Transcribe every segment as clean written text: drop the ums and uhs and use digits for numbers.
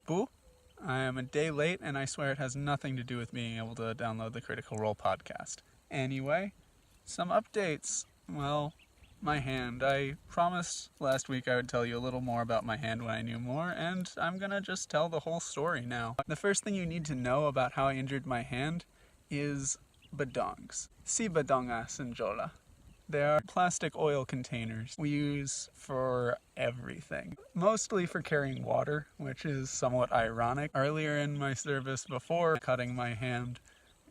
Boo. I am a day late, and I swear it has nothing to do with being able to download the Critical Role podcast. Anyway, some updates. Well, my hand. I promised last week I would tell you a little more about my hand when I knew more, and I'm gonna just tell the whole story now. The first thing you need to know about how I injured my hand is badongs. Si badongas in Jola. They are plastic oil containers we use for everything. Mostly for carrying water, which is somewhat ironic. Earlier in my service, before cutting my hand,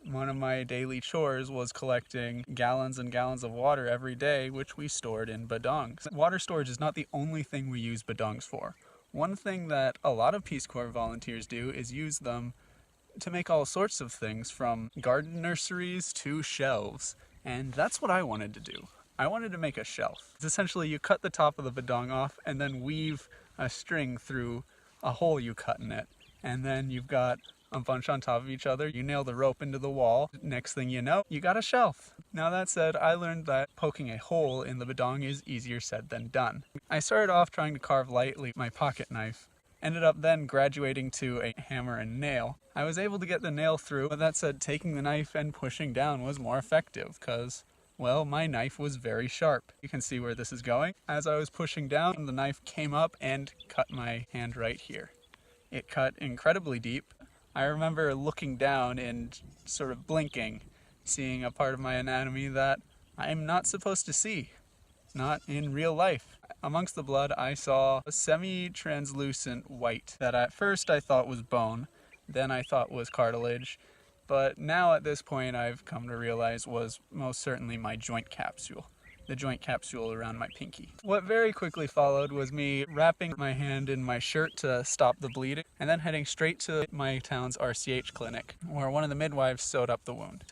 one of my daily chores was collecting gallons and gallons of water every day, which we stored in badongs. Water storage is not the only thing we use badongs for. One thing that a lot of Peace Corps volunteers do is use them to make all sorts of things, from garden nurseries to shelves. And that's what I wanted to do. I wanted to make a shelf. It's essentially you cut the top of the badong off and then weave a string through a hole you cut in it. And then you've got a bunch on top of each other. You nail the rope into the wall. Next thing you know, you got a shelf. Now that said, I learned that poking a hole in the badong is easier said than done. I started off trying to carve lightly with my pocket knife. Ended up then graduating to a hammer and nail. I was able to get the nail through, but that said, taking the knife and pushing down was more effective because, well, my knife was very sharp. You can see where this is going. As I was pushing down, the knife came up and cut my hand right here. It cut incredibly deep. I remember looking down and sort of blinking, seeing a part of my anatomy that I'm not supposed to see. Not in real life. Amongst the blood, I saw a semi-translucent white that at first I thought was bone, then I thought was cartilage, but now at this point I've come to realize was most certainly my joint capsule. The joint capsule around my pinky. What very quickly followed was me wrapping my hand in my shirt to stop the bleeding, and then heading straight to my town's RCH clinic, where one of the midwives sewed up the wound.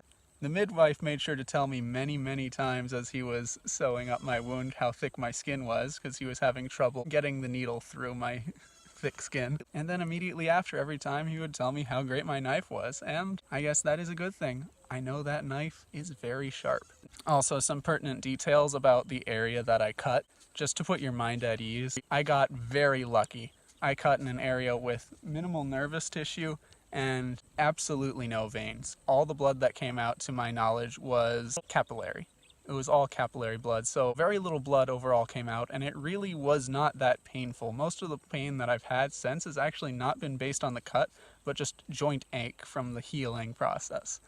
The midwife made sure to tell me many, many times as he was sewing up my wound how thick my skin was, because he was having trouble getting the needle through my thick skin. And then immediately after, every time he would tell me how great my knife was, and I guess that is a good thing. I know that knife is very sharp. Also, some pertinent details about the area that I cut, just to put your mind at ease. I got very lucky. I cut in an area with minimal nervous tissue and absolutely no veins. All the blood that came out, to my knowledge, was capillary. It was all capillary blood, so very little blood overall came out, and it really was not that painful. Most of the pain that I've had since has actually not been based on the cut, but just joint ache from the healing process.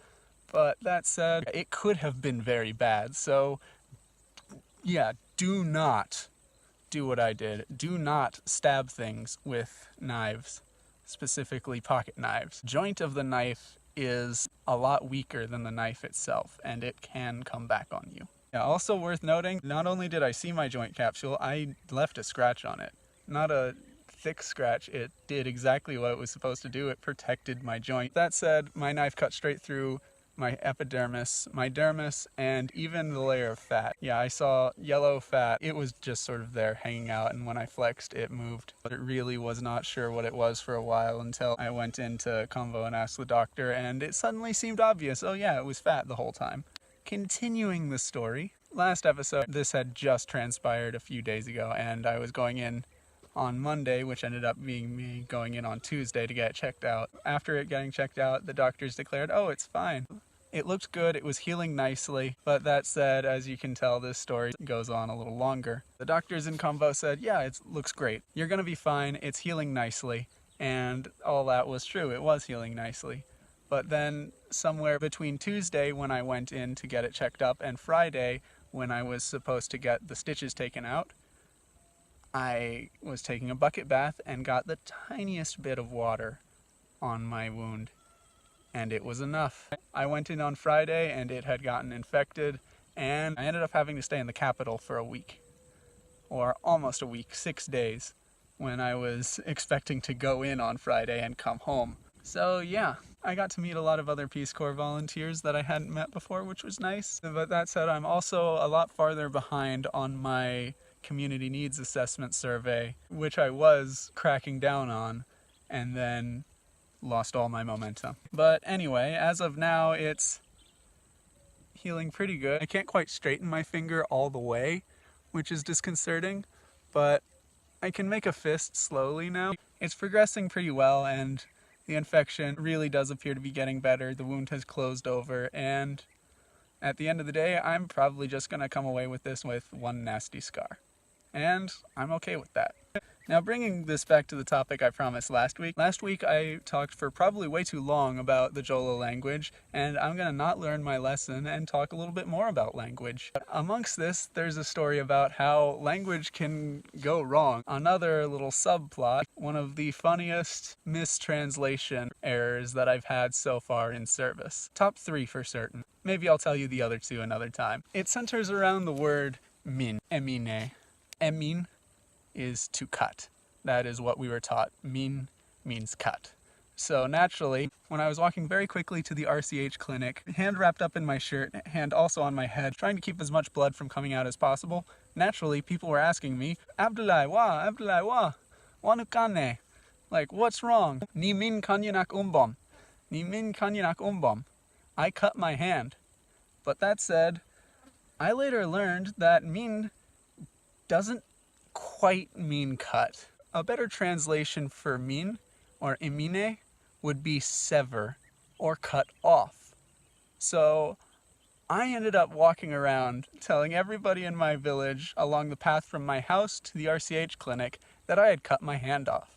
But that said, it could have been very bad, so yeah, do not do what I did. Do not stab things with knives. Specifically pocket knives. Joint of the knife is a lot weaker than the knife itself, and it can come back on you. Yeah, also worth noting, not only did I see my joint capsule, I left a scratch on it. Not a thick scratch, it did exactly what it was supposed to do. It protected my joint. That said, my knife cut straight through my epidermis, my dermis, and even the layer of fat. Yeah, I saw yellow fat. It was just sort of there hanging out, and when I flexed, it moved. But it really was not sure what it was for a while until I went into convo and asked the doctor, and it suddenly seemed obvious. Oh yeah, it was fat the whole time. Continuing the story, last episode, this had just transpired a few days ago, and I was going in on Monday, which ended up being me going in on Tuesday to get it checked out. After it getting checked out, the doctors declared, oh, it's fine. It looked good, it was healing nicely, but that said, as you can tell, this story goes on a little longer. The doctors in convo said, yeah, it looks great. You're gonna be fine, it's healing nicely. And all that was true, it was healing nicely. But then somewhere between Tuesday, when I went in to get it checked up, and Friday, when I was supposed to get the stitches taken out, I was taking a bucket bath and got the tiniest bit of water on my wound, and it was enough. I went in on Friday and it had gotten infected, and I ended up having to stay in the capital for a week, or almost a week, 6 days, when I was expecting to go in on Friday and come home. So yeah, I got to meet a lot of other Peace Corps volunteers that I hadn't met before, which was nice. But that said, I'm also a lot farther behind on my community needs assessment survey, which I was cracking down on, and then lost all my momentum. But anyway, as of now, it's healing pretty good. I can't quite straighten my finger all the way, which is disconcerting, but I can make a fist slowly now. It's progressing pretty well, and the infection really does appear to be getting better. The wound has closed over, and at the end of the day, I'm probably just gonna come away with this with one nasty scar. And I'm okay with that. Now, bringing this back to the topic I promised last week. Last week I talked for probably way too long about the Jola language, and I'm gonna not learn my lesson and talk a little bit more about language. Amongst this, there's a story about how language can go wrong. Another little subplot, one of the funniest mistranslation errors that I've had so far in service. Top 3 for certain. Maybe I'll tell you the other 2 another time. It centers around the word min, emine. Emin is to cut. That is what we were taught. Min means cut. So naturally, when I was walking very quickly to the RCH clinic, hand wrapped up in my shirt, hand also on my head, trying to keep as much blood from coming out as possible, naturally people were asking me, Abdullah, wa nukane? Like, what's wrong? Ni min kanyanak umbom. Ni min kanyanak umbom. I cut my hand. But that said, I later learned that min doesn't quite mean cut. A better translation for min, or emine, would be sever, or cut off. So I ended up walking around telling everybody in my village along the path from my house to the RCH clinic that I had cut my hand off.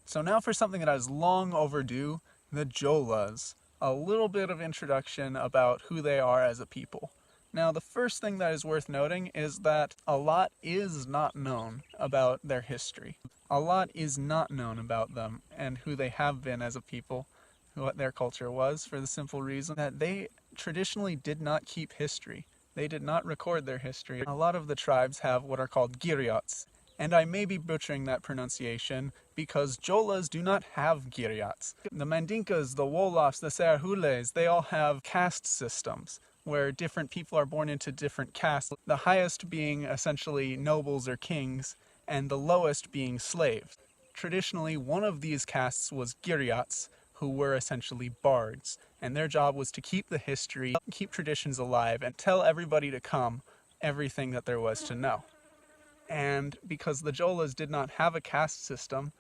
So now for something that is long overdue, the Jolas. A little bit of introduction about who they are as a people. Now, the first thing that is worth noting is that a lot is not known about their history. A lot is not known about them and who they have been as a people, what their culture was, for the simple reason that they traditionally did not keep history. They did not record their history. A lot of the tribes have what are called giriots, and I may be butchering that pronunciation because Jolas do not have giriots. The Mandinkas, the Wolofs, the Serhules, they all have caste systems, where different people are born into different castes, the highest being essentially nobles or kings, and the lowest being slaves. Traditionally, one of these castes was giriots, who were essentially bards, and their job was to keep the history, keep traditions alive, and tell everybody to come everything that there was to know. And because the Jolas did not have a caste system,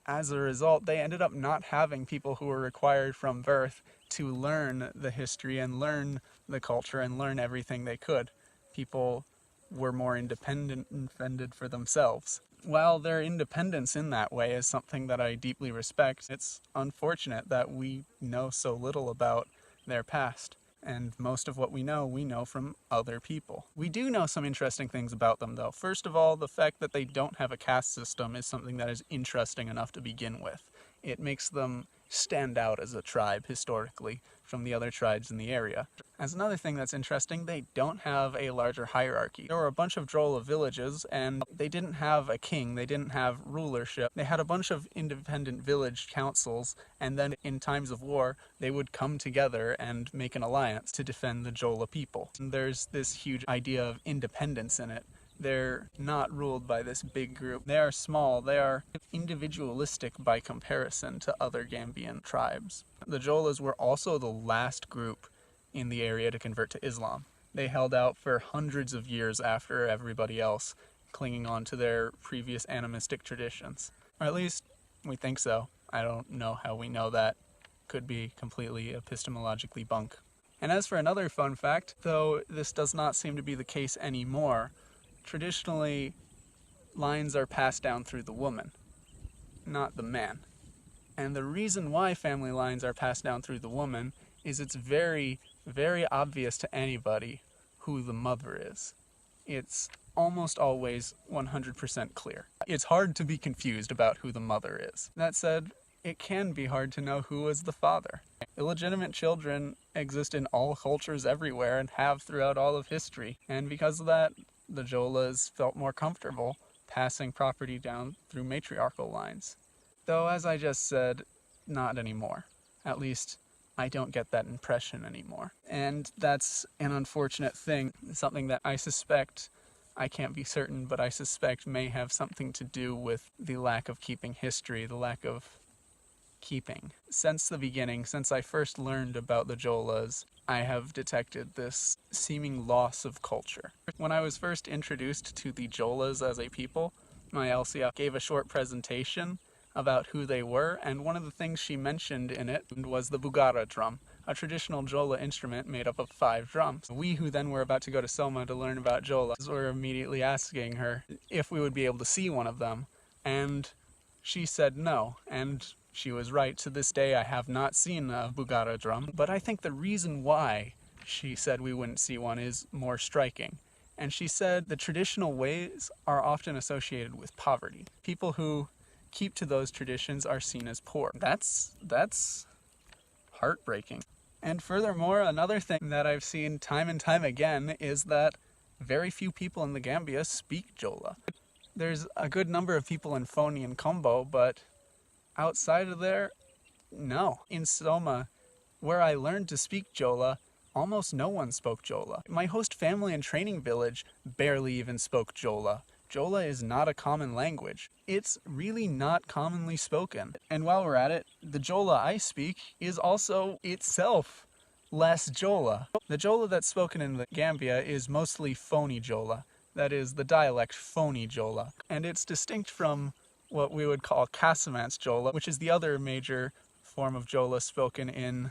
as a result, they ended up not having people who were required from birth to learn the history and learn the culture and learn everything they could. People were more independent and fended for themselves. While their independence in that way is something that I deeply respect, it's unfortunate that we know so little about their past. And most of what we know from other people. We do know some interesting things about them, though. First of all, the fact that they don't have a caste system is something that is interesting enough to begin with. It makes them stand out as a tribe, historically, from the other tribes in the area. As another thing that's interesting, they don't have a larger hierarchy. There were a bunch of Jola villages, and they didn't have a king, they didn't have rulership. They had a bunch of independent village councils, and then in times of war, they would come together and make an alliance to defend the Jola people. And there's this huge idea of independence in it. They're not ruled by this big group. They are small. They are individualistic by comparison to other Gambian tribes. The Jolas were also the last group in the area to convert to Islam. They held out for hundreds of years after everybody else, clinging on to their previous animistic traditions. Or at least, we think so. I don't know how we know that. Could be completely epistemologically bunk. And as for another fun fact, though this does not seem to be the case anymore, traditionally, lines are passed down through the woman, not the man. And the reason why family lines are passed down through the woman is it's very, very obvious to anybody who the mother is. It's almost always 100% clear. It's hard to be confused about who the mother is. That said, it can be hard to know who is the father. Illegitimate children exist in all cultures everywhere and have throughout all of history. And because of that, the Jolas felt more comfortable passing property down through matriarchal lines. Though, as I just said, not anymore. At least, I don't get that impression anymore. And that's an unfortunate thing, something that I suspect, I can't be certain, but I suspect may have something to do with the lack of keeping history, the lack of keeping. Since the beginning, since I first learned about the Jolas, I have detected this seeming loss of culture. When I was first introduced to the Jolas as a people, my LCF gave a short presentation about who they were, and one of the things she mentioned in it was the bugara drum, a traditional Jola instrument made up of 5 drums. We, who then were about to go to Soma to learn about Jolas, were immediately asking her if we would be able to see one of them, and she said no, and she was right. To this day, I have not seen a bugara drum, but I think the reason why she said we wouldn't see one is more striking. And she said the traditional ways are often associated with poverty. People who keep to those traditions are seen as poor. That's heartbreaking. And furthermore, another thing that I've seen time and time again is that very few people in the Gambia speak Jola. There's a good number of people in Foni and Kombo, but outside of there, no. In Soma, where I learned to speak Jola, almost no one spoke Jola. My host family and training village barely even spoke Jola. Jola is not a common language. It's really not commonly spoken. And while we're at it, the Jola I speak is also itself less Jola. The Jola that's spoken in the Gambia is mostly Foni Jola. That is, the dialect Foni Jola. And it's distinct from what we would call Casamance Jola, which is the other major form of Jola spoken in,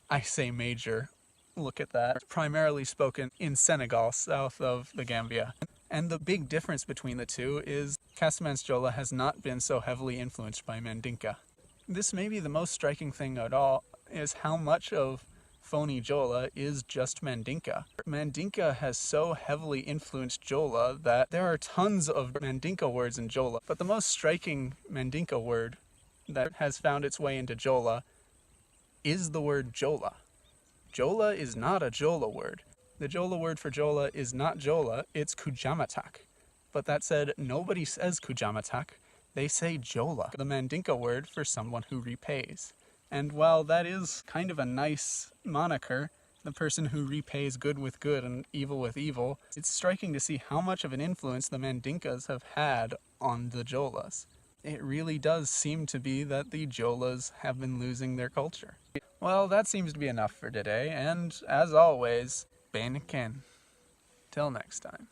I say major, look at that, primarily spoken in Senegal, south of the Gambia. And the big difference between the two is Casamance Jola has not been so heavily influenced by Mandinka. This may be the most striking thing at all, is how much of Foni Jola is just Mandinka. Mandinka has so heavily influenced Jola that there are tons of Mandinka words in Jola, but the most striking Mandinka word that has found its way into Jola is the word Jola. Jola is not a Jola word. The Jola word for Jola is not Jola, it's Kujamatak. But that said, nobody says Kujamatak, they say Jola, the Mandinka word for someone who repays. And while that is kind of a nice moniker, the person who repays good with good and evil with evil, it's striking to see how much of an influence the Mandinkas have had on the Jolas. It really does seem to be that the Jolas have been losing their culture. Well, that seems to be enough for today, and as always, Bene Ken. Till next time.